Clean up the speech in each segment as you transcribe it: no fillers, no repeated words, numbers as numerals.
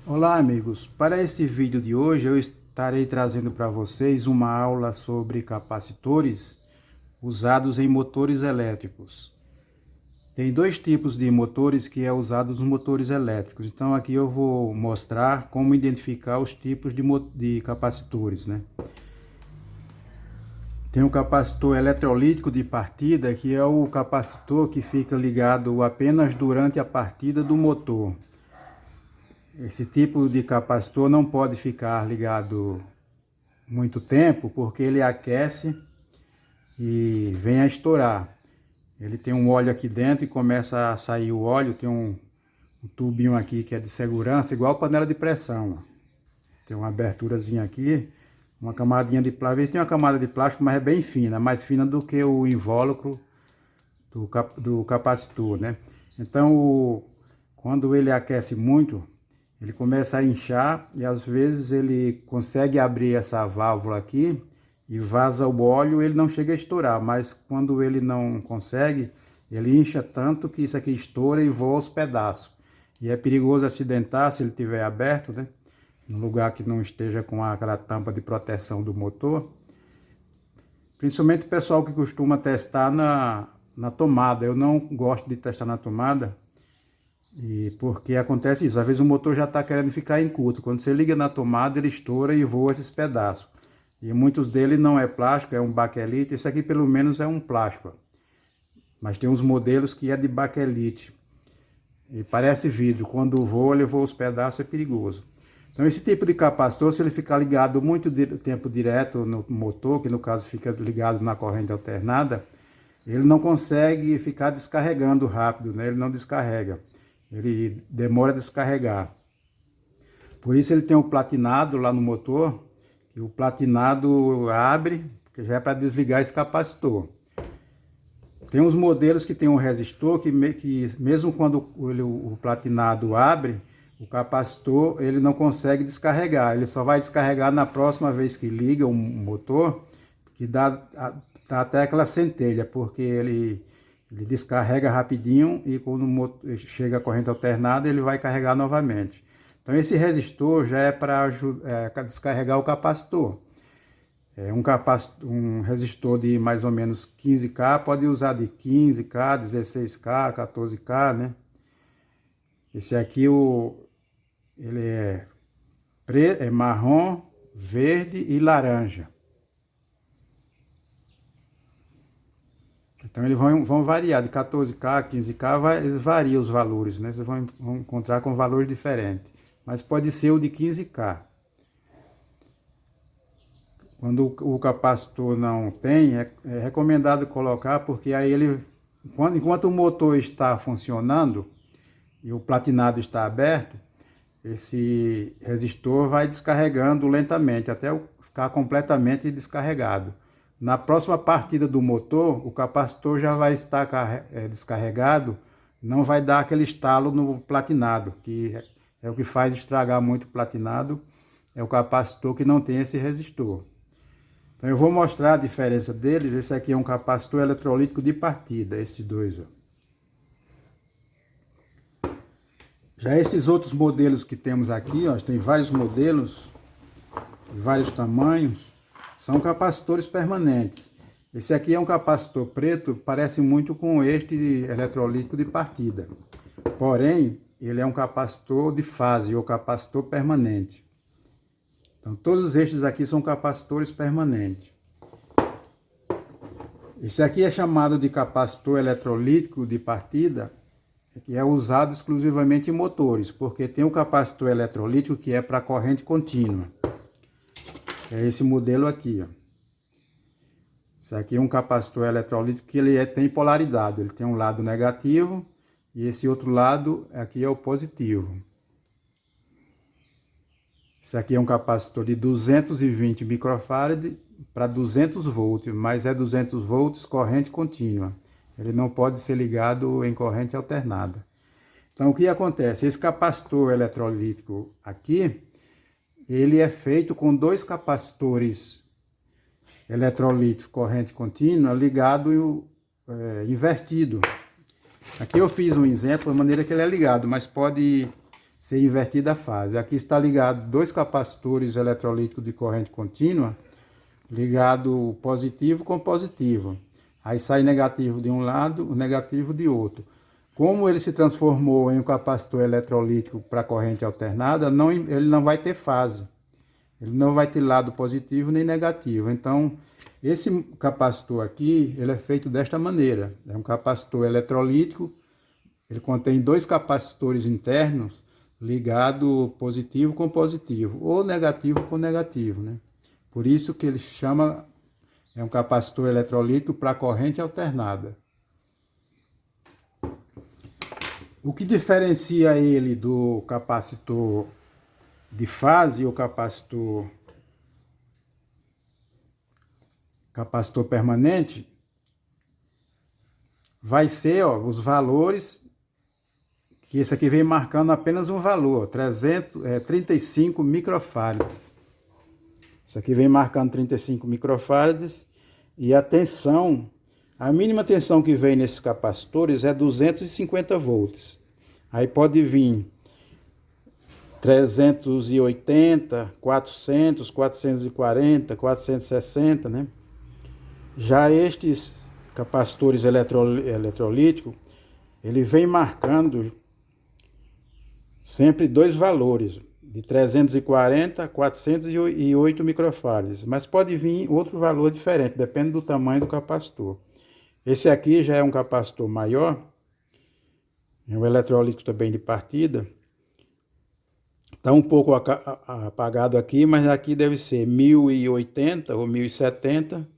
Olá amigos, para este vídeo de hoje eu estarei trazendo para vocês uma aula sobre capacitores usados em motores elétricos. Tem dois tipos de motores que é usados nos motores elétricos, então aqui eu vou mostrar como identificar os tipos de capacitores, né? Tem o capacitor eletrolítico de partida, que é o capacitor que fica ligado apenas durante a partida do motor. Esse tipo de capacitor não pode ficar ligado muito tempo, porque ele aquece e vem a estourar. Ele tem um óleo aqui dentro e começa a sair o óleo, tem um tubinho aqui que é de segurança, igual panela de pressão. Tem uma aberturazinha aqui, uma camadinha de plástico. Às vezes tem uma camada de plástico, mas é bem fina, mais fina do que o invólucro do capacitor, né? Então, quando ele aquece muito, ele começa a inchar e às vezes ele consegue abrir essa válvula aqui e vaza o óleo, ele não chega a estourar, mas quando ele não consegue, ele incha tanto que isso aqui estoura e voa aos pedaços. E é perigoso acidentar se ele estiver aberto, né? No lugar que não esteja com aquela tampa de proteção do motor. Principalmente o pessoal que costuma testar na tomada. Eu não gosto de testar na tomada, porque acontece isso, às vezes o motor já está querendo ficar inculto. Quando você liga na tomada, ele estoura e voa esses pedaços. E muitos deles não é plástico, é um baquelite. Esse aqui pelo menos é um plástico. Mas tem uns modelos que é de baquelite. E parece vidro. Quando voa, ele voa os pedaços, é perigoso. Então esse tipo de capacitor, se ele ficar ligado muito tempo direto no motor, que no caso fica ligado na corrente alternada, ele não consegue ficar descarregando rápido, né? Ele não descarrega. Ele demora a descarregar. Por isso ele tem um platinado lá no motor, e o platinado abre, que já é para desligar esse capacitor. Tem uns modelos que tem um resistor que mesmo quando o platinado abre, o capacitor ele não consegue descarregar, ele só vai descarregar na próxima vez que liga o motor, que dá até aquela centelha, porque ele descarrega rapidinho e quando chega a corrente alternada ele vai carregar novamente. Então esse resistor já é para descarregar o capacitor. Um resistor de mais ou menos 15K pode usar de 15K, 16K, 14K, né? Esse aqui ele é marrom, verde e laranja. Então eles vão variar de 14K, 15K, eles variam os valores, né? Vocês vão encontrar com valores diferentes. Mas pode ser o de 15K. Quando o capacitor não tem, é recomendado colocar, porque aí enquanto o motor está funcionando e o platinado está aberto, esse resistor vai descarregando lentamente até ficar completamente descarregado. Na próxima partida do motor, o capacitor já vai estar descarregado, não vai dar aquele estalo no platinado, que é o que faz estragar muito o platinado, é o capacitor que não tem esse resistor. Então eu vou mostrar a diferença deles. Esse aqui é um capacitor eletrolítico de partida, esses dois, ó. Já esses outros modelos que temos aqui, ó, tem vários modelos, de vários tamanhos, são capacitores permanentes. Esse aqui é um capacitor preto, parece muito com este eletrolítico de partida. Porém, ele é um capacitor de fase, ou capacitor permanente. Então, todos estes aqui são capacitores permanentes. Esse aqui é chamado de capacitor eletrolítico de partida, que é usado exclusivamente em motores, porque tem o capacitor eletrolítico que é para corrente contínua. É esse modelo aqui, ó. Esse aqui é um capacitor eletrolítico que ele tem polaridade, ele tem um lado negativo e esse outro lado aqui é o positivo. Esse aqui é um capacitor de 220 microfarad para 200 volts, mas é 200 volts corrente contínua. Ele não pode ser ligado em corrente alternada. Então o que acontece? Esse capacitor eletrolítico aqui, ele é feito com dois capacitores eletrolíticos corrente contínua ligado invertido. Aqui eu fiz um exemplo da maneira que ele é ligado, mas pode ser invertida a fase. Aqui está ligado dois capacitores eletrolíticos de corrente contínua, ligado positivo com positivo. Aí sai negativo de um lado, o negativo de outro. Como ele se transformou em um capacitor eletrolítico para corrente alternada, ele não vai ter fase. Ele não vai ter lado positivo nem negativo. Então, esse capacitor aqui, ele é feito desta maneira. É um capacitor eletrolítico, ele contém dois capacitores internos ligado positivo com positivo, ou negativo com negativo, né? Por isso que ele chama, é um capacitor eletrolítico para corrente alternada. O que diferencia ele do capacitor de fase ou capacitor permanente vai ser, ó, os valores, que esse aqui vem marcando apenas um valor, 35 microfarads. Isso aqui vem marcando 35 microfarads e a tensão, a mínima tensão que vem nesses capacitores é 250 volts. Aí pode vir 380, 400, 440, 460, né? Já estes capacitores eletrolíticos, ele vem marcando sempre dois valores, de 340 a 408 microfarads, mas pode vir outro valor diferente, depende do tamanho do capacitor. Esse aqui já é um capacitor maior, é um eletrolítico também de partida. Está um pouco apagado aqui, mas aqui deve ser 1080 ou 1070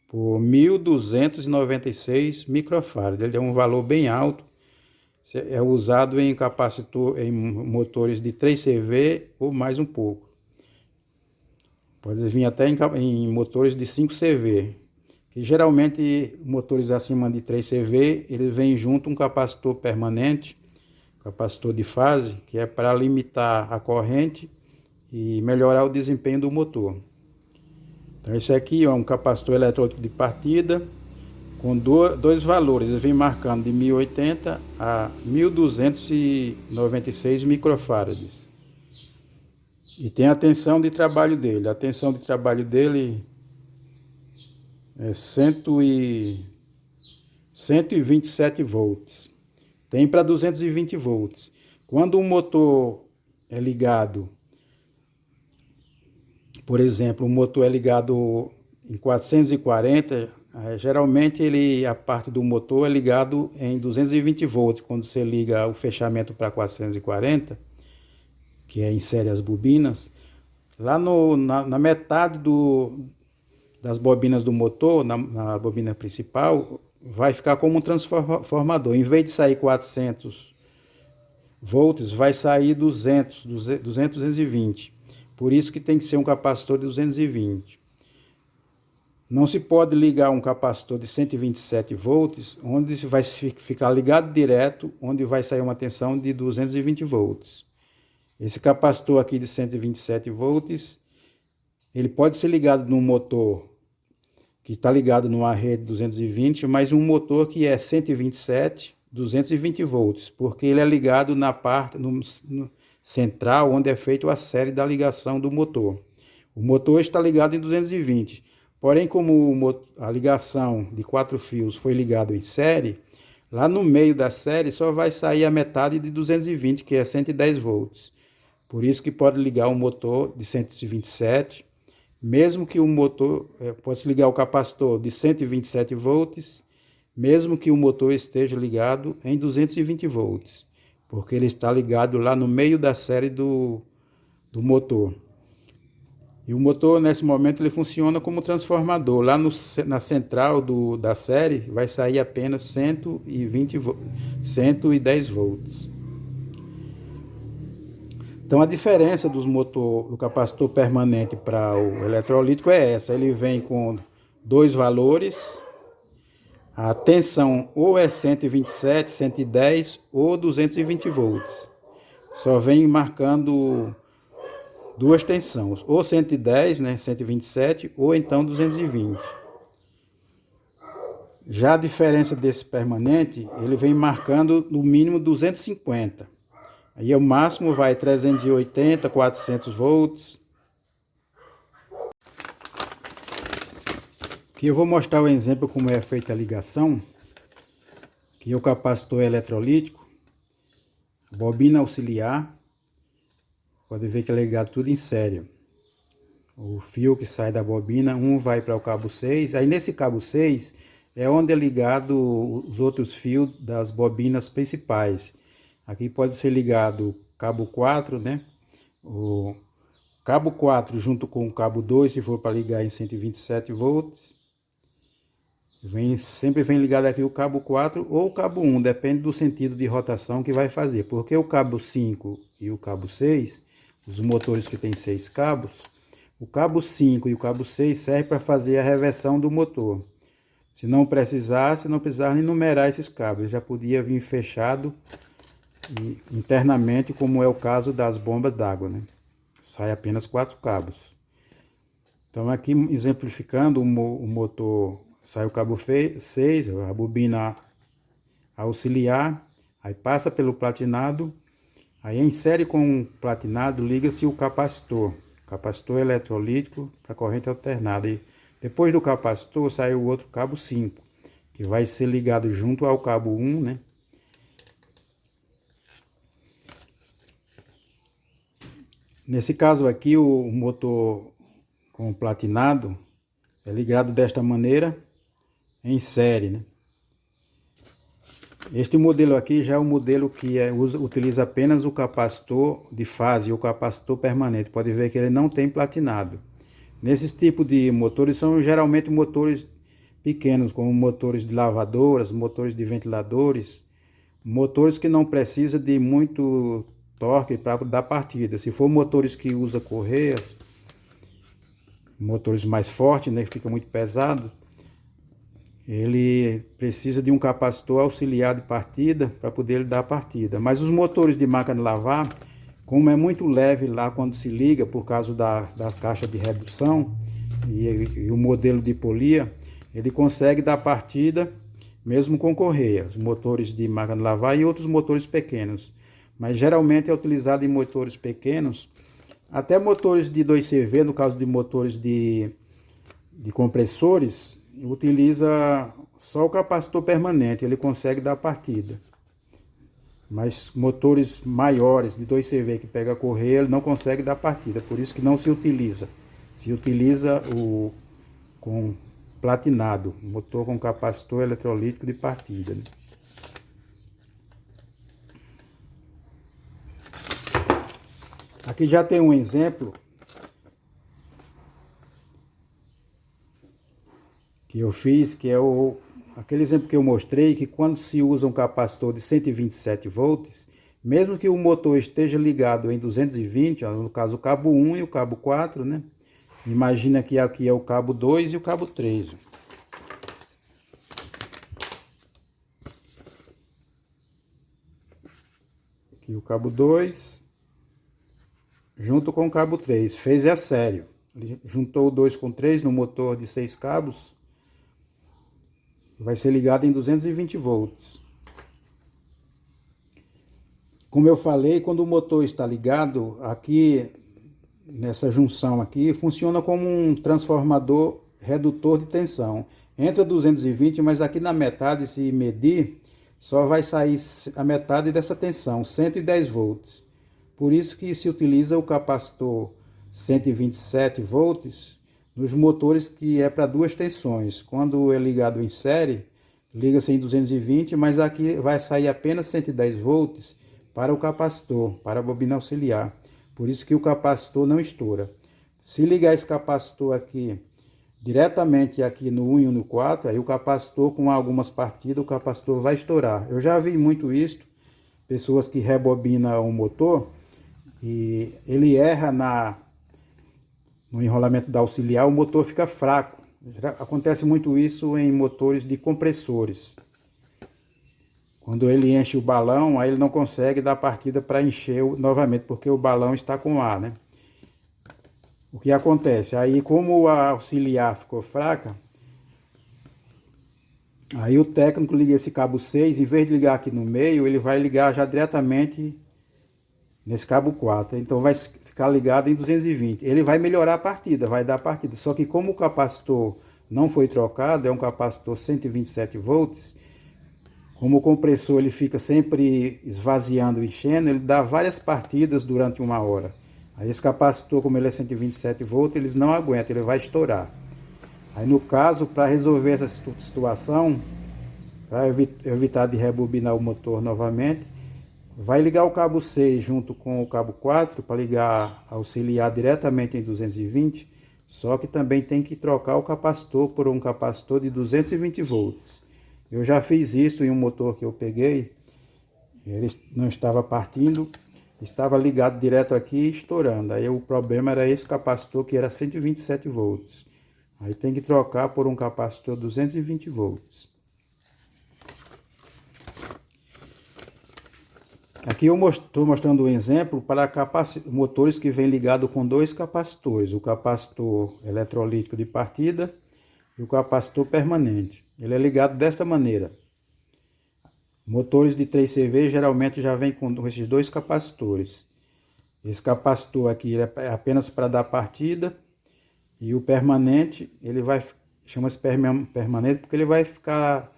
por 1296 microfarads. Ele é um valor bem alto. É usado em capacitor, em motores de 3CV ou mais um pouco. Pode vir até em motores de 5CV. Que geralmente motores acima de 3CV, eles vêm junto um capacitor permanente, capacitor de fase, que é para limitar a corrente e melhorar o desempenho do motor. Então esse aqui é um capacitor eletrolítico de partida com dois valores, ele vem marcando de 1080 a 1296 microfarads. E tem a tensão de trabalho dele. A tensão de trabalho dele é 127 volts. Tem para 220 volts. Quando o motor é ligado, por exemplo, o motor é ligado em 440, geralmente a parte do motor é ligado em 220 volts. Quando você liga o fechamento para 440, que é insere as bobinas, lá na metade das bobinas do motor, na bobina principal, vai ficar como um transformador. Em vez de sair 400 volts, vai sair 220. Por isso que tem que ser um capacitor de 220. Não se pode ligar um capacitor de 127 volts, onde vai ficar ligado direto, onde vai sair uma tensão de 220 volts. Esse capacitor aqui de 127 volts, ele pode ser ligado num motor que está ligado numa rede 220, mas um motor que é 127, 220 volts, porque ele é ligado na parte no central, onde é feita a série da ligação do motor. O motor está ligado em 220, porém, como a ligação de 4 fios foi ligada em série, lá no meio da série só vai sair a metade de 220, que é 110 volts. Por isso que pode ligar um motor de 127, mesmo que o motor, pode ligar o capacitor de 127 volts, mesmo que o motor esteja ligado em 220 volts, porque ele está ligado lá no meio da série do motor. E o motor, nesse momento, ele funciona como transformador. Lá na central da série, vai sair apenas 110 volts. Então, a diferença do capacitor permanente para o eletrolítico é essa. Ele vem com dois valores. A tensão ou é 127, 110 ou 220 volts. Só vem marcando duas tensões, ou 110, né, 127, ou então 220. Já a diferença desse permanente, ele vem marcando no mínimo 250. Aí o máximo vai 380, 400 volts. Aqui eu vou mostrar o exemplo como é feita a ligação. Aqui é o capacitor eletrolítico, bobina auxiliar. Pode ver que é ligado tudo em série. O fio que sai da bobina, um vai para o cabo 6. Aí nesse cabo 6 é onde é ligado os outros fios das bobinas principais. Aqui pode ser ligado o cabo 4, né? O cabo 4 junto com o cabo 2, se for para ligar em 127 volts. Sempre vem ligado aqui o cabo 4 ou o cabo 1, depende do sentido de rotação que vai fazer. Porque o cabo 5 e o cabo 6, os motores que tem 6 cabos, o cabo 5 e o cabo 6 servem para fazer a reversão do motor. Se não precisasse, não precisava nem numerar esses cabos, já podia vir fechado internamente, como é o caso das bombas d'água, né? Sai apenas 4 cabos. Então aqui exemplificando o motor, sai o cabo 6, a bobina auxiliar, aí passa pelo platinado, aí em série com o platinado liga-se o capacitor eletrolítico para corrente alternada. E depois do capacitor sai o outro cabo 5, que vai ser ligado junto ao cabo 1, né? Nesse caso aqui, o motor com platinado é ligado desta maneira em série, né? Este modelo aqui já é um modelo que utiliza apenas o capacitor de fase e o capacitor permanente. Pode ver que ele não tem platinado. Nesses tipos de motores são geralmente motores pequenos, como motores de lavadoras, motores de ventiladores, motores que não precisam de muito torque para dar partida. Se for motores que usam correias, motores mais fortes, né, que fica muito pesado, ele precisa de um capacitor auxiliar de partida para poder dar partida. Mas os motores de máquina de lavar, como é muito leve lá quando se liga, por causa da caixa de redução e o modelo de polia, ele consegue dar partida mesmo com correia. Os motores de máquina de lavar e outros motores pequenos. Mas geralmente é utilizado em motores pequenos, até motores de 2CV, no caso de motores de compressores, utiliza só o capacitor permanente, ele consegue dar partida. Mas motores maiores de 2CV que pega a correia, ele não consegue dar partida, por isso que não se utiliza. Se utiliza o com platinado, motor com capacitor eletrolítico de partida, né? Aqui já tem um exemplo que eu fiz, que é aquele exemplo que eu mostrei, que quando se usa um capacitor de 127 volts, mesmo que o motor esteja ligado em 220, no caso o cabo 1 e o cabo 4, né? Imagina que aqui é o cabo 2 e o cabo 3. Aqui o cabo 2, junto com o cabo 3, fez a série. Ele juntou o 2 com 3 no motor de 6 cabos, vai ser ligado em 220 volts. Como eu falei, quando o motor está ligado, aqui nessa junção aqui, funciona como um transformador redutor de tensão. Entra 220, mas aqui na metade, se medir, só vai sair a metade dessa tensão, 110 volts. Por isso que se utiliza o capacitor 127 volts nos motores que é para duas tensões. Quando é ligado em série, liga-se em 220, mas aqui vai sair apenas 110 volts para o capacitor, para a bobina auxiliar. Por isso que o capacitor não estoura. Se ligar esse capacitor aqui, diretamente aqui no 1 e no 4, aí o capacitor, com algumas partidas, o capacitor vai estourar. Eu já vi muito isso, pessoas que rebobinam o motor e ele erra no enrolamento da auxiliar, o motor fica fraco. Acontece muito isso em motores de compressores. Quando ele enche o balão, aí ele não consegue dar partida para encher novamente, porque o balão está com ar, né? O que acontece? Aí, como a auxiliar ficou fraca, aí o técnico liga esse cabo 6, em vez de ligar aqui no meio, ele vai ligar já diretamente nesse cabo 4. Então vai ficar ligado em 220. Ele vai melhorar a partida, vai dar a partida. Só que como o capacitor não foi trocado, é um capacitor 127 volts, como o compressor ele fica sempre esvaziando e enchendo, ele dá várias partidas durante 1 hora. Aí esse capacitor, como ele é 127 volts, eles não aguentam, ele vai estourar. Aí no caso, para resolver essa situação, para evitar de rebobinar o motor novamente, vai ligar o cabo 6 junto com o cabo 4 para ligar auxiliar diretamente em 220, só que também tem que trocar o capacitor por um capacitor de 220 volts. Eu já fiz isso em um motor que eu peguei, ele não estava partindo, estava ligado direto aqui estourando. Aí o problema era esse capacitor que era 127 volts. Aí tem que trocar por um capacitor 220 volts. Aqui eu estou mostrando um exemplo para motores que vêm ligados com 2 capacitores. O capacitor eletrolítico de partida e o capacitor permanente. Ele é ligado dessa maneira. Motores de 3CV geralmente já vem com esses 2 capacitores. Esse capacitor aqui é apenas para dar partida. E o permanente, ele vai, chama-se permanente porque ele vai ficar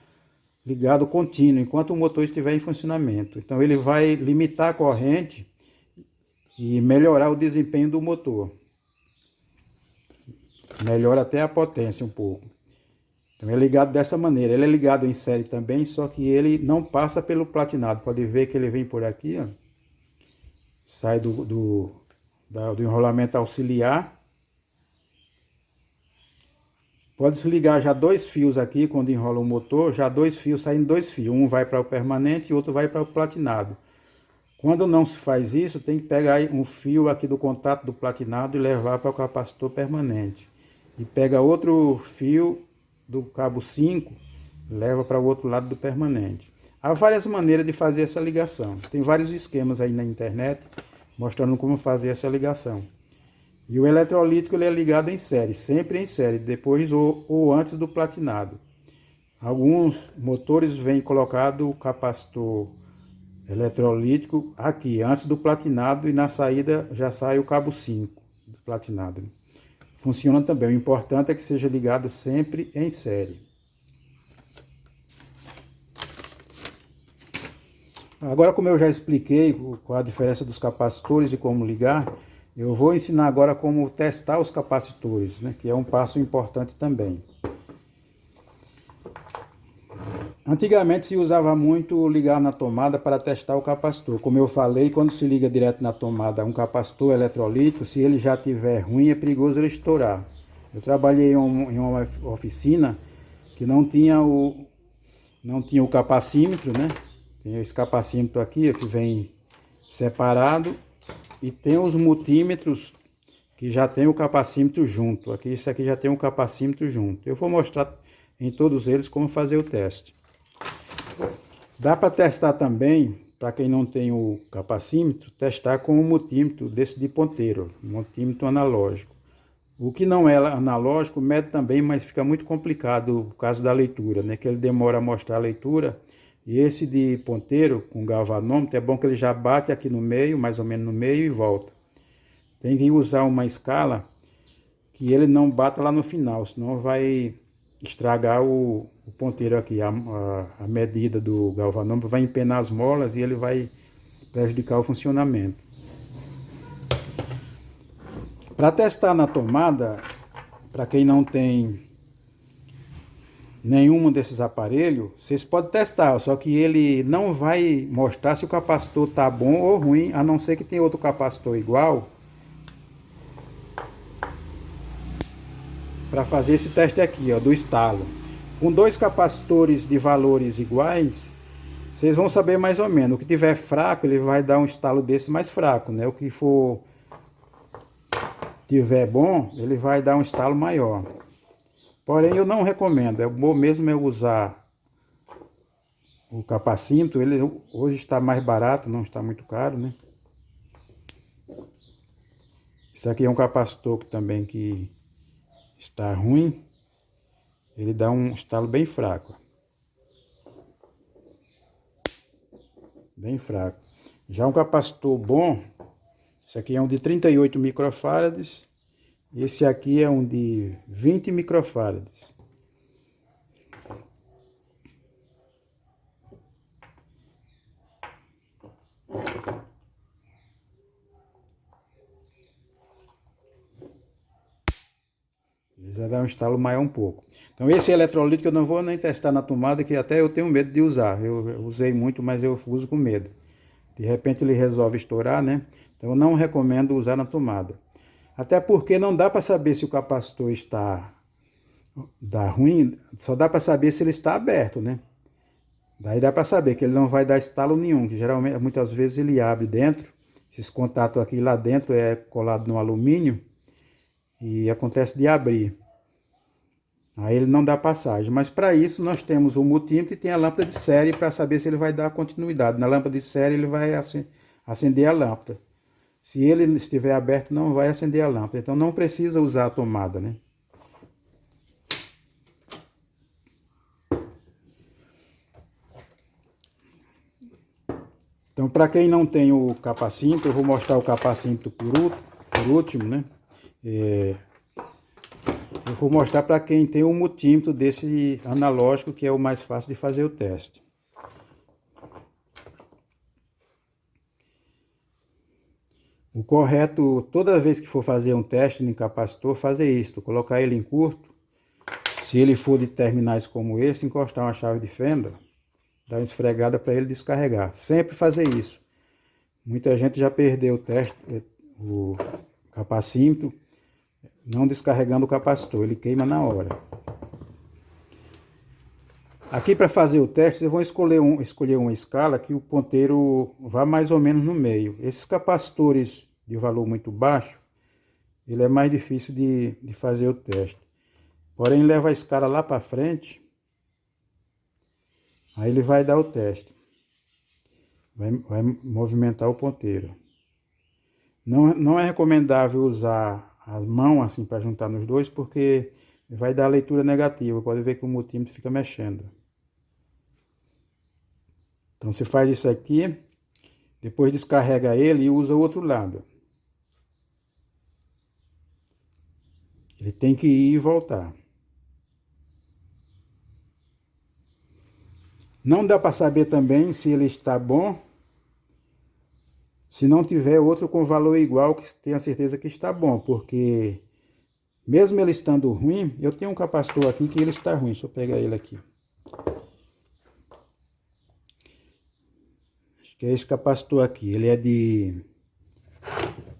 ligado contínuo enquanto o motor estiver em funcionamento. Então ele vai limitar a corrente e melhorar o desempenho do motor. Melhora até a potência um pouco. Então é ligado dessa maneira. Ele é ligado em série também, só que ele não passa pelo platinado. Pode ver que ele vem por aqui, ó. Sai do enrolamento auxiliar. Pode-se ligar já 2 fios aqui, quando enrola o motor, já 2 fios, saindo 2 fios. Um vai para o permanente e outro vai para o platinado. Quando não se faz isso, tem que pegar um fio aqui do contato do platinado e levar para o capacitor permanente. E pega outro fio do cabo 5, leva para o outro lado do permanente. Há várias maneiras de fazer essa ligação. Tem vários esquemas aí na internet mostrando como fazer essa ligação. E o eletrolítico ele é ligado em série, sempre em série, depois ou antes do platinado. Alguns motores vêm colocado o capacitor eletrolítico aqui, antes do platinado, e na saída já sai o cabo 5 do platinado. Funciona também, o importante é que seja ligado sempre em série. Agora, como eu já expliquei qual a diferença dos capacitores e como ligar, eu vou ensinar agora como testar os capacitores, né, que é um passo importante também. Antigamente se usava muito ligar na tomada para testar o capacitor. Como eu falei, quando se liga direto na tomada um capacitor eletrolítico, se ele já estiver ruim, é perigoso ele estourar. Eu trabalhei em uma oficina que não tinha o capacímetro, né? Tem esse capacímetro aqui, que vem separado, e tem os multímetros que já tem o capacímetro junto. Aqui, esse aqui já tem um capacímetro junto. Eu vou mostrar em todos eles como fazer o teste. Dá para testar também, para quem não tem o capacímetro, testar com um multímetro desse de ponteiro, um multímetro analógico. O que não é analógico mede também, mas fica muito complicado por causa da leitura, né? Que ele demora a mostrar a leitura. E esse de ponteiro, com galvanômetro, é bom que ele já bate aqui no meio, mais ou menos no meio, e volta. Tem que usar uma escala que ele não bata lá no final, senão vai estragar o ponteiro aqui. A medida do galvanômetro vai empenar as molas e ele vai prejudicar o funcionamento. Para testar na tomada, para quem não tem nenhum desses aparelhos, vocês podem testar, só que ele não vai mostrar se o capacitor está bom ou ruim, a não ser que tenha outro capacitor igual, para fazer esse teste aqui, ó, do estalo. Com 2 capacitores de valores iguais, vocês vão saber mais ou menos. O que tiver fraco, ele vai dar um estalo desse mais fraco, né? O que for tiver bom, ele vai dar um estalo maior. Porém, eu não recomendo. É bom mesmo eu usar o capacímetro. Ele hoje está mais barato, não está muito caro, né? Isso aqui é um capacitor também que está ruim. Ele dá um estalo bem fraco. Bem fraco. Já um capacitor bom, Esse aqui é um de 38 microfarads. Esse aqui é um de 20 microfarads. Ele já dá um estalo maior um pouco. Então esse eletrolítico eu não vou nem testar na tomada, que até eu tenho medo de usar. Eu usei muito, mas eu uso com medo. De repente ele resolve estourar, né? Então eu não recomendo usar na tomada. Até porque não dá para saber se o capacitor está ruim, só dá para saber se ele está aberto, né? Daí dá para saber que ele não vai dar estalo nenhum, que geralmente, muitas vezes ele abre dentro. Esses contatos aqui lá dentro é colado no alumínio e acontece de abrir. Aí ele não dá passagem, mas para isso nós temos o multímetro e tem a lâmpada de série para saber se ele vai dar continuidade. Na lâmpada de série ele vai acender a lâmpada. Se ele estiver aberto, não vai acender a lâmpada. Então não precisa usar a tomada, né? Então, para quem não tem o capacímetro, eu vou mostrar o capacímetro por último, né? Eu vou mostrar para quem tem o multímetro desse analógico, que é o mais fácil de fazer o teste. O correto, toda vez que for fazer um teste no capacitor, fazer isso, colocar ele em curto. Se ele for de terminais como esse, encostar uma chave de fenda, dar uma esfregada para ele descarregar. Sempre fazer isso. Muita gente já perdeu o teste, o capacímetro, não descarregando o capacitor, ele queima na hora. Aqui para fazer o teste, vocês vão escolher uma escala que o ponteiro vá mais ou menos no meio. Esses capacitores de valor muito baixo, ele é mais difícil de fazer o teste. Porém, leva a escala lá para frente, aí ele vai dar o teste. Vai movimentar o ponteiro. Não é recomendável usar a mão assim para juntar nos dois, porque vai dar leitura negativa. Pode ver que o multímetro fica mexendo. Então você faz isso aqui, depois descarrega ele e usa o outro lado. Ele tem que ir e voltar. Não dá para saber também se ele está bom, se não tiver outro com valor igual, que tenha certeza que está bom, porque mesmo ele estando ruim, eu tenho um capacitor aqui que ele está ruim. Deixa eu pegar ele aqui. Acho que é esse capacitor aqui, ele é de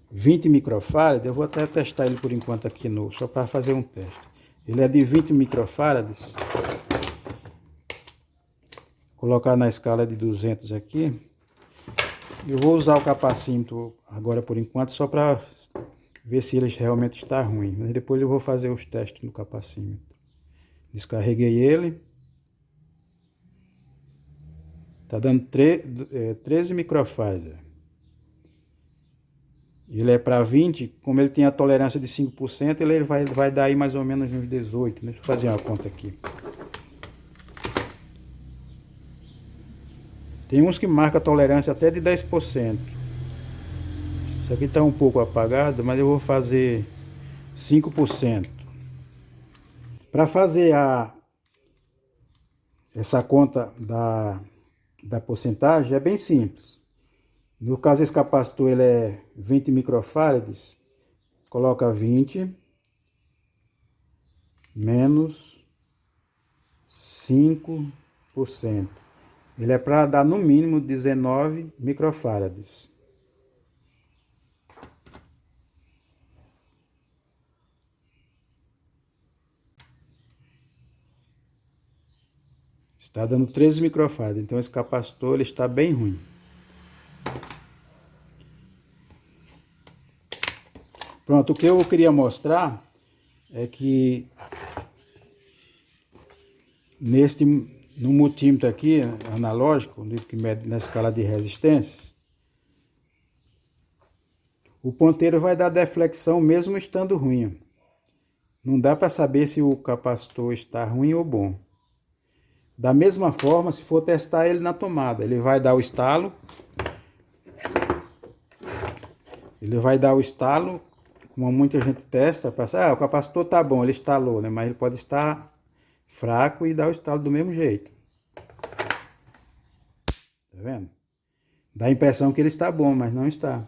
20 microfarads. Eu vou até testar ele por enquanto aqui só para fazer um teste. Ele é de 20 microfarads. Vou colocar na escala de 200 aqui. Eu vou usar o capacímetro agora por enquanto só para ver se ele realmente está ruim. Mas depois eu vou fazer os testes no capacímetro. Descarreguei ele. Está dando 13 microfarads. Ele é para 20, como ele tem a tolerância de 5%, ele vai dar aí mais ou menos uns 18. Deixa eu fazer uma conta aqui. Tem uns que marcam a tolerância até de 10%. Isso aqui está um pouco apagado, mas eu vou fazer 5%. Para fazer essa conta da porcentagem é bem simples. No caso, esse capacitor ele é 20 microfarads. Coloca 20 menos 5%. Ele é para dar no mínimo 19 microfarads. Está dando 13 microfarads, então esse capacitor ele está bem ruim. Pronto, o que eu queria mostrar é que no multímetro aqui, analógico, que mede na escala de resistências, o ponteiro vai dar deflexão mesmo estando ruim. Não dá para saber se o capacitor está ruim ou bom. Da mesma forma, se for testar ele na tomada, ele vai dar o estalo. Ele vai dar o estalo, como muita gente testa, o capacitor tá bom, ele estalou, né? Mas ele pode estar fraco e dar o estalo do mesmo jeito. Tá vendo? Dá a impressão que ele está bom, mas não está.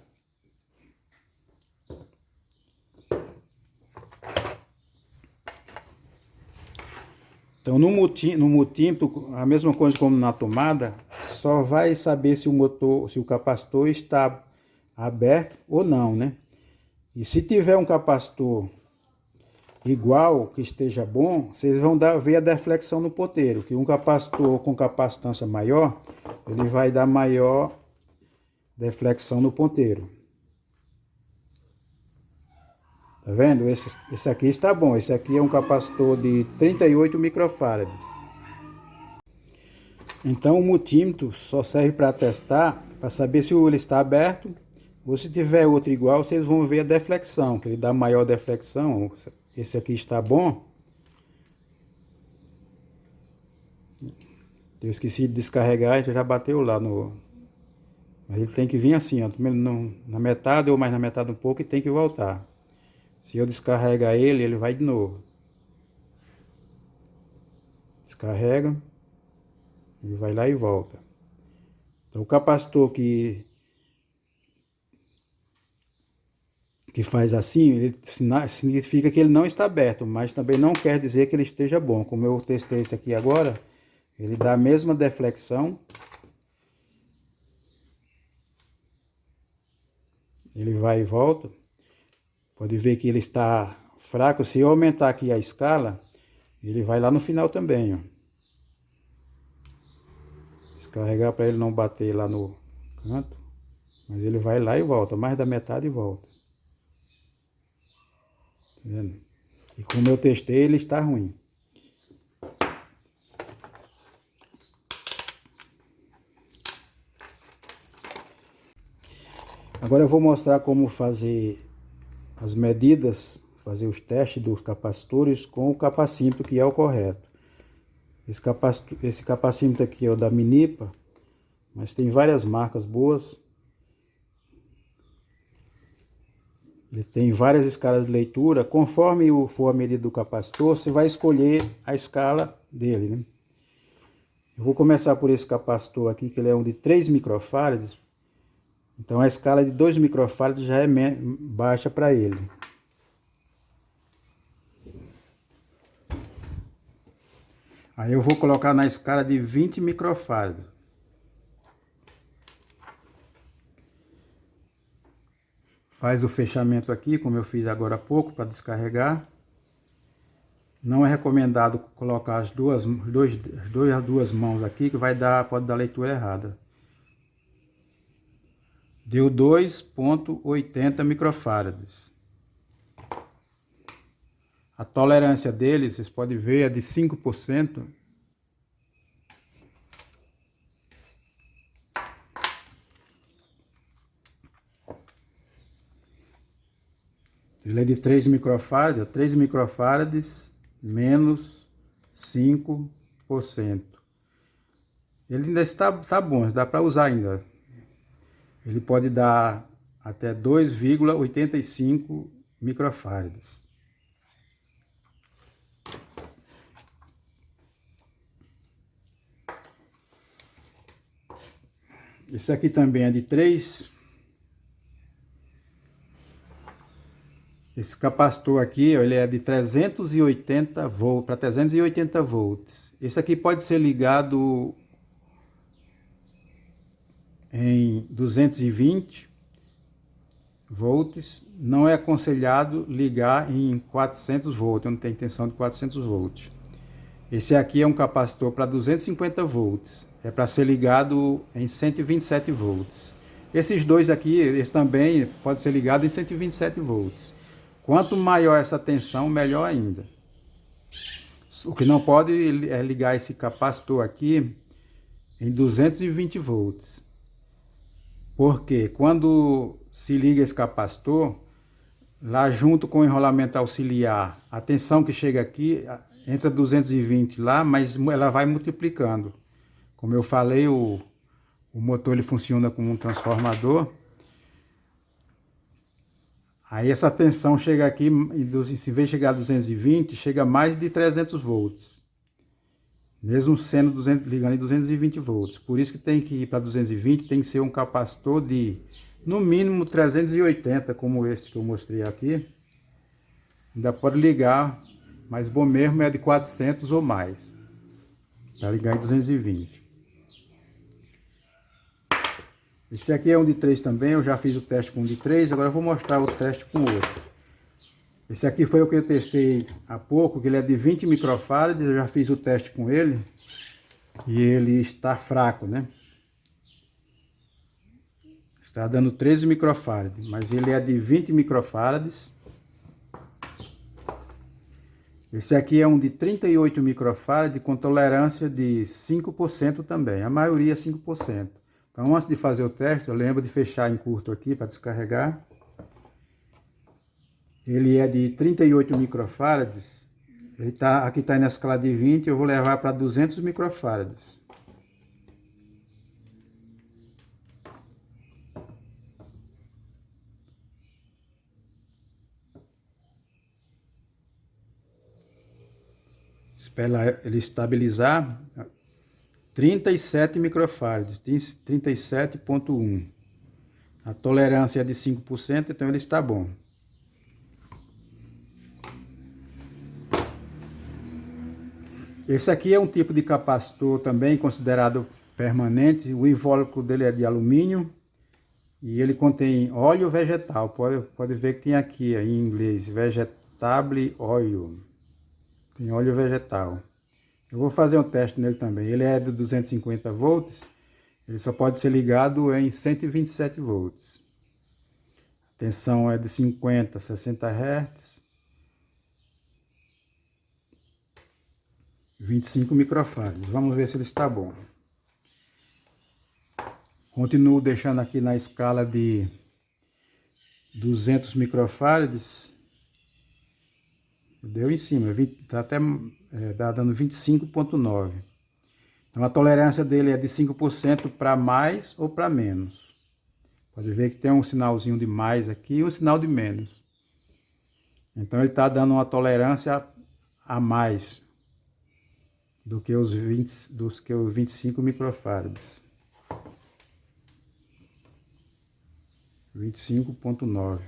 Então no multímetro, a mesma coisa como na tomada, só vai saber se o motor, se o capacitor está aberto ou não, né? E se tiver um capacitor igual, que esteja bom, vocês vão ver a deflexão no ponteiro, que um capacitor com capacitância maior, ele vai dar maior deflexão no ponteiro. Tá vendo? Esse aqui está bom. Esse aqui é um capacitor de 38 microfarads. Então o multímetro só serve para testar, para saber se ele está aberto, ou se tiver outro igual, vocês vão ver a deflexão, que ele dá maior deflexão. Esse aqui está bom. Eu esqueci de descarregar, já bateu lá no... Mas ele tem que vir assim, ó, na metade ou mais na metade um pouco, e tem que voltar. Se eu descarregar ele, ele vai de novo. Descarrega, ele vai lá e volta. Então o capacitor que faz assim, ele significa que ele não está aberto, mas também não quer dizer que ele esteja bom. Como eu testei esse aqui agora, ele dá a mesma deflexão. Ele vai e volta. Pode ver que ele está fraco. Se eu aumentar aqui a escala, ele vai lá no final também, ó. Descarregar para ele não bater lá no canto. Mas ele vai lá e volta, mais da metade e volta. Tá vendo? E como eu testei, ele está ruim. Agora eu vou mostrar como fazer as medidas, fazer os testes dos capacitores com o capacímetro, que é o correto. Esse capacímetro aqui é o da Minipa, mas tem várias marcas boas. Ele tem várias escalas de leitura. Conforme for a medida do capacitor, você vai escolher a escala dele, né? Eu vou começar por esse capacitor aqui, que ele é um de 3 microfarads. Então a escala de 2 microfarads já é baixa para ele. Aí eu vou colocar na escala de 20 microfarads. Faz o fechamento aqui, como eu fiz agora há pouco, para descarregar. Não é recomendado colocar as duas mãos aqui, que pode dar leitura errada. Deu 2,80 microfarads. A tolerância dele, vocês podem ver, é de 5%. Ele é de 3 microfarads, 3 microfarads menos 5%. Ele ainda está bom, dá para usar ainda. Ele pode dar até 2,85 microfarads. Esse aqui também é de 3. Esse capacitor aqui, ó, ele é de 380 volts para 380 volts. Esse aqui pode ser ligado em 220 volts. Não é aconselhado ligar em 400 volts. Eu não tenho intenção de 400 volts. Esse aqui é um capacitor para 250 volts. É para ser ligado em 127 volts. Esses dois aqui, eles também podem ser ligados em 127 volts. Quanto maior essa tensão, melhor ainda. O que não pode é ligar esse capacitor aqui em 220 volts. Porque quando se liga esse capacitor, lá junto com o enrolamento auxiliar, a tensão que chega aqui entra 220 lá, mas ela vai multiplicando. Como eu falei, o motor ele funciona como um transformador. Aí essa tensão chega aqui, se vez de chegar a 220, chega a mais de 300 volts. Mesmo sendo ligando em 220 volts. Por isso que tem que ir para 220, tem que ser um capacitor de, no mínimo, 380, como este que eu mostrei aqui. Ainda pode ligar, mas bom mesmo é de 400 ou mais, para ligar em 220. Esse aqui é um de 3 também, eu já fiz o teste com um de 3, agora eu vou mostrar o teste com outro. Esse aqui foi o que eu testei há pouco, que ele é de 20 microfarads, eu já fiz o teste com ele. E ele está fraco, né? Está dando 13 microfarads, mas ele é de 20 microfarads. Esse aqui é um de 38 microfarads com tolerância de 5% também, a maioria é 5%. Então, antes de fazer o teste, eu lembro de fechar em curto aqui para descarregar. Ele é de 38 microfarads. Aqui está na escala de 20, eu vou levar para 200 microfarads. Espera ele estabilizar. 37 microfarads, 37,1. A tolerância é de 5%, então ele está bom. Esse aqui é um tipo de capacitor também considerado permanente. O invólucro dele é de alumínio e ele contém óleo vegetal. Pode ver que tem aqui em inglês, vegetable oil. Tem óleo vegetal. Eu vou fazer um teste nele também. Ele é de 250 volts. Ele só pode ser ligado em 127 volts. A tensão é de 50 a 60 Hz. 25 microfarads. Vamos ver se ele está bom. Continuo deixando aqui na escala de 200 microfarads. Deu em cima, tá até tá dando 25,9. Então a tolerância dele é de 5% para mais ou para menos. Pode ver que tem um sinalzinho de mais aqui e um sinal de menos. Então ele está dando uma tolerância a mais do que os 25 microfarads. 25,9.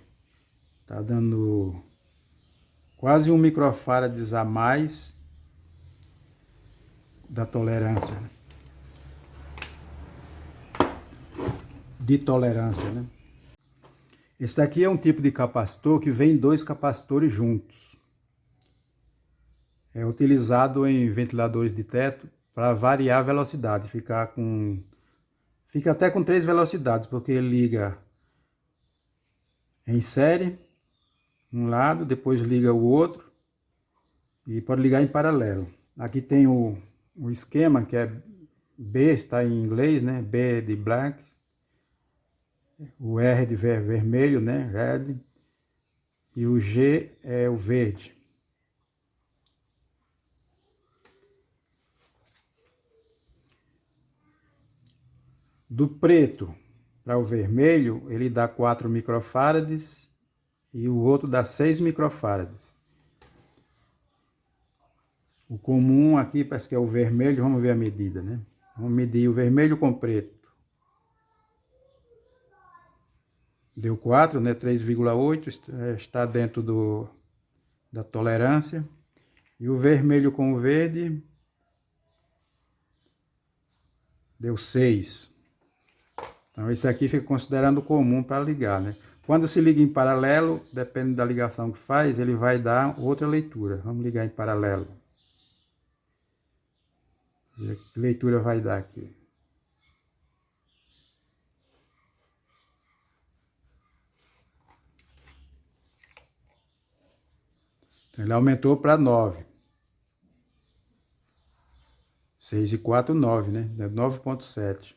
Tá dando quase 1 microfarads a mais da tolerância. De tolerância, né? Esse aqui é um tipo de capacitor que vem 2 capacitores juntos. É utilizado em ventiladores de teto para variar a velocidade, fica até com 3 velocidades, porque ele liga em série, um lado, depois liga o outro e pode ligar em paralelo. Aqui tem o esquema que é B, está em inglês, né? B de black, o R de vermelho, né? Red, e o G é o verde. Do preto para o vermelho, ele dá 4 microfarads e o outro dá 6 microfarads. O comum aqui parece que é o vermelho, vamos ver a medida, né? Vamos medir o vermelho com preto. Deu 4, né? 3,8, está dentro da tolerância. E o vermelho com o verde deu 6. Então esse aqui fica considerando comum para ligar, né? Quando se liga em paralelo, depende da ligação que faz, ele vai dar outra leitura. Vamos ligar em paralelo. Que leitura vai dar aqui? Então, ele aumentou para 9. 6 e 4, 9, né? 9,7.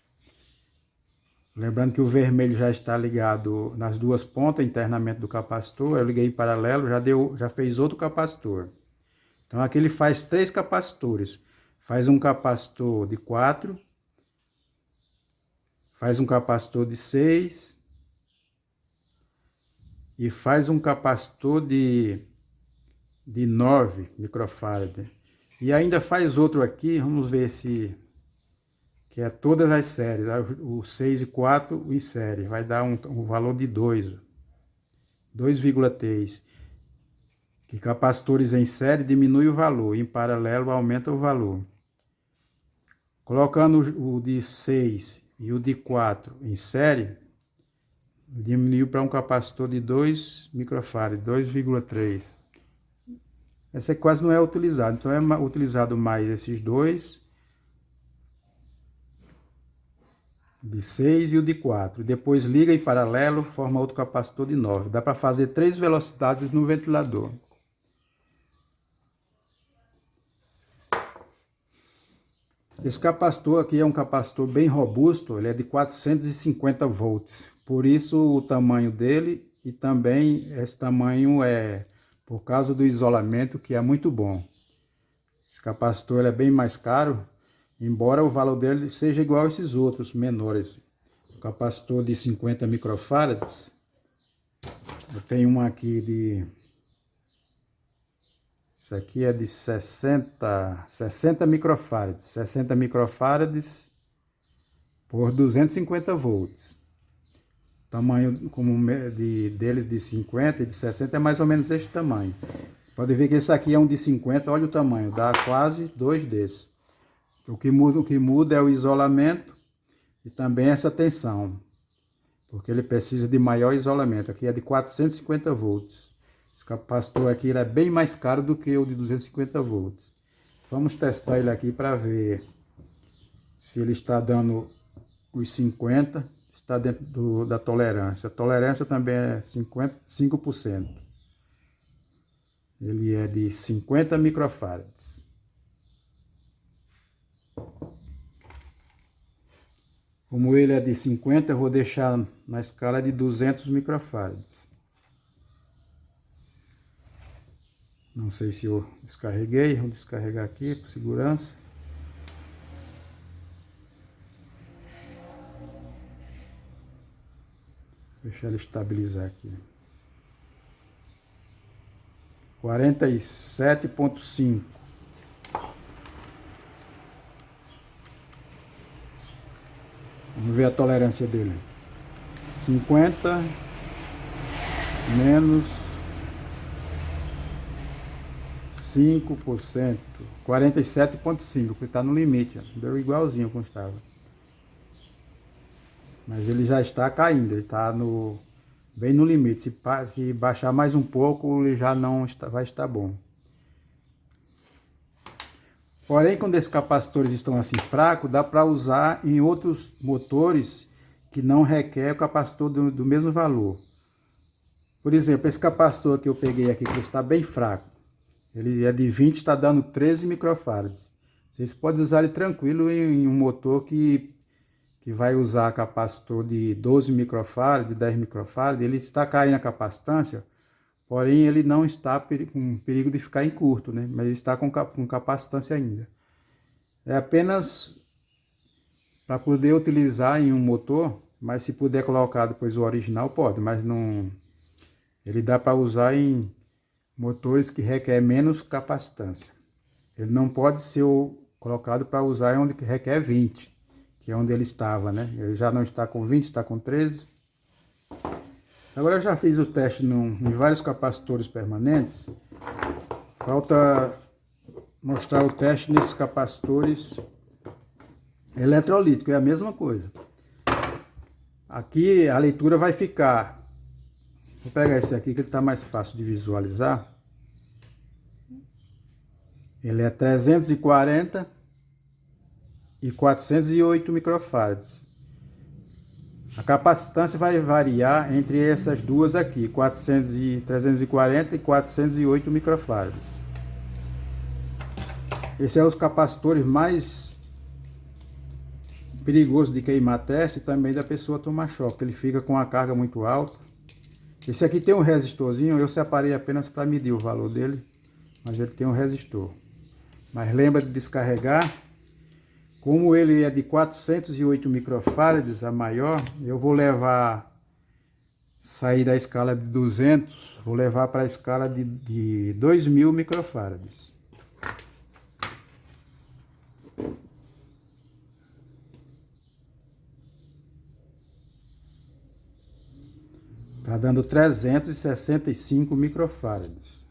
Lembrando que o vermelho já está ligado nas duas pontas internamente do capacitor. Eu liguei em paralelo, já fez outro capacitor. Então aqui ele faz 3 capacitores. Faz um capacitor de 4, faz um capacitor de 6 e faz um capacitor de 9 microfarads. E ainda faz outro aqui, vamos ver se... que é todas as séries, o 6 e 4 em série, vai dar um valor de 2,3. Que capacitores em série diminui o valor, em paralelo aumenta o valor. Colocando o de 6 e o de 4 em série, diminuiu para um capacitor de 2 microfarads, 2,3. Esse quase não é utilizado, então é utilizado mais esses dois, de 6 e o de 4. Depois liga em paralelo, forma outro capacitor de 9. Dá para fazer 3 velocidades no ventilador. Esse capacitor aqui é um capacitor bem robusto, ele é de 450 volts. Por isso o tamanho dele, e também esse tamanho é por causa do isolamento, que é muito bom. Esse capacitor ele é bem mais caro, embora o valor dele seja igual a esses outros menores. O capacitor de 50 microfarads, eu tenho um aqui de... Isso aqui é de 60 microfarads. 60 microfarads por 250 volts. O tamanho deles de 50 e de 60 é mais ou menos este tamanho. Pode ver que esse aqui é um de 50, olha o tamanho, dá quase 2 desses. O que muda é o isolamento e também essa tensão, porque ele precisa de maior isolamento. Aqui é de 450 volts. Esse capacitor aqui ele é bem mais caro do que o de 250 volts. Vamos testar ele aqui para ver se ele está dando os 50, está dentro da tolerância. A tolerância também é 5%. Ele é de 50 microfarads. Como ele é de 50, eu vou deixar na escala de 200 microfarads. Não sei se eu descarreguei, vou descarregar aqui por segurança. Deixa ele estabilizar aqui. 47,5. Vamos ver a tolerância dele. 50 menos 5%, 47,5, porque está no limite, ó. Deu igualzinho como estava. Mas ele já está caindo, ele está bem no limite. Se baixar mais um pouco, ele já não vai estar bom. Porém, quando esses capacitores estão assim fracos, dá para usar em outros motores que não requer o capacitor do mesmo valor. Por exemplo, esse capacitor que eu peguei aqui, que ele está bem fraco. Ele é de 20, está dando 13 microfarads. Vocês podem usar ele tranquilo em um motor que vai usar capacitor de 12 microfarads, de 10 microfarads. Ele está caindo a capacitância, porém ele não está com perigo de ficar em curto, né? Mas está com capacitância ainda. É apenas para poder utilizar em um motor, mas se puder colocar depois o original, pode, mas não... Ele dá para usar em motores que requer menos capacitância. Ele não pode ser colocado para usar onde requer 20, que é onde ele estava, né? Ele já não está com 20, está com 13. Agora eu já fiz o teste em vários capacitores permanentes. Falta mostrar o teste nesses capacitores eletrolíticos, é a mesma coisa. Aqui a leitura vai ficar... Vou pegar esse aqui que ele está mais fácil de visualizar. Ele é 340 e 408 microfarads. A capacitância vai variar entre essas duas aqui, 340 e 408 microfarads. Esse é os capacitores mais perigosos de queimar teste e também da pessoa tomar choque. Ele fica com a carga muito alta. Esse aqui tem um resistorzinho, eu separei apenas para medir o valor dele, mas ele tem um resistor. Mas lembra de descarregar. Como ele é de 408 microfarads, a maior, eu vou levar sair da escala de 200, vou levar para a escala de 2000 microfarads. Está dando 365 microfarads.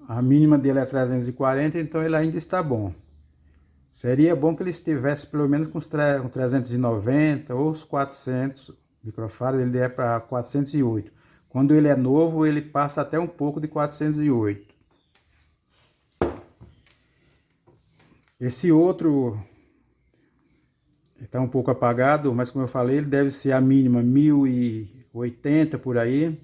A mínima dele é 340, então ele ainda está bom. Seria bom que ele estivesse pelo menos com 390 ou os 400 microfarads, ele é para 408. Quando ele é novo, ele passa até um pouco de 408. Esse outro está um pouco apagado, mas como eu falei, ele deve ser a mínima 1080 por aí.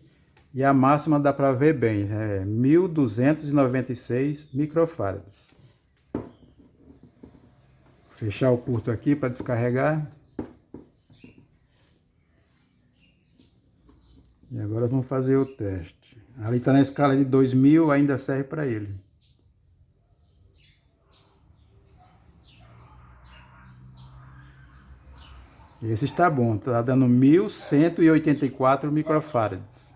E a máxima dá para ver bem, é 1296 microfarads. Fechar o curto aqui para descarregar. E agora vamos fazer o teste. Ali está na escala de 2000, ainda serve para ele. Esse está bom, está dando 1184 microfarads.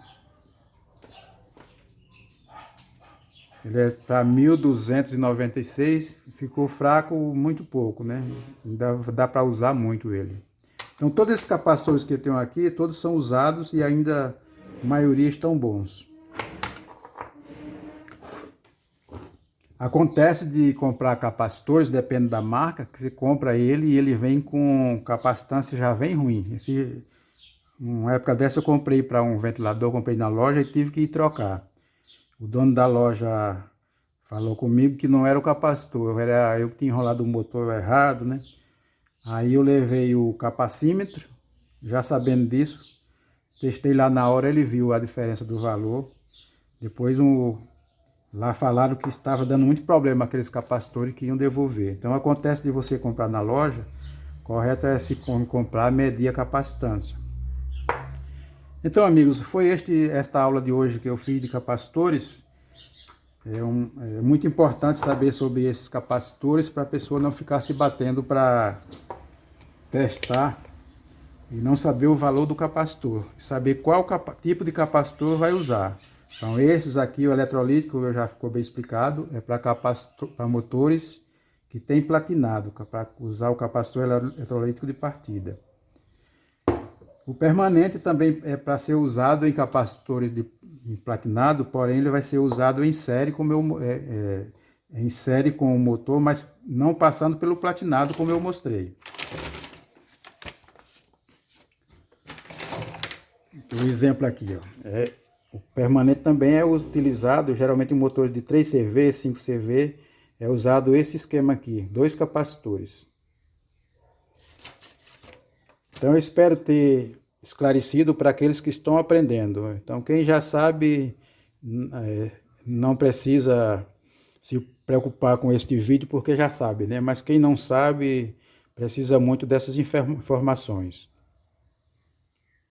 Ele é para 1296, ficou fraco muito pouco, né? Dá para usar muito ele. Então todos esses capacitores que eu tenho aqui, todos são usados e ainda a maioria estão bons. Acontece de comprar capacitores, depende da marca, que você compra ele e ele vem com capacitância já vem ruim. Uma época dessa eu comprei para um ventilador, comprei na loja e tive que ir trocar. O dono da loja falou comigo que não era o capacitor, era eu que tinha enrolado o motor errado, né? Aí eu levei o capacímetro, já sabendo disso, testei lá na hora, ele viu a diferença do valor. Depois lá falaram que estava dando muito problema aqueles capacitores que iam devolver. Então acontece de você comprar na loja, correto é se comprar, medir a capacitância. Então, amigos, foi esta aula de hoje que eu fiz de capacitores. É muito importante saber sobre esses capacitores para a pessoa não ficar se batendo para testar e não saber o valor do capacitor. Saber qual tipo de capacitor vai usar. Então, esses aqui, o eletrolítico, já ficou bem explicado, é para motores que tem platinado, para usar o capacitor eletrolítico de partida. O permanente também é para ser usado em capacitores em platinado, porém ele vai ser usado em série, em série com o motor, mas não passando pelo platinado como eu mostrei. Um exemplo aqui, ó, o permanente também é utilizado geralmente em motores de 3CV, 5CV, é usado esse esquema aqui, 2 capacitores. Então eu espero ter esclarecido para aqueles que estão aprendendo. Então quem já sabe não precisa se preocupar com este vídeo porque já sabe, né? Mas quem não sabe precisa muito dessas informações.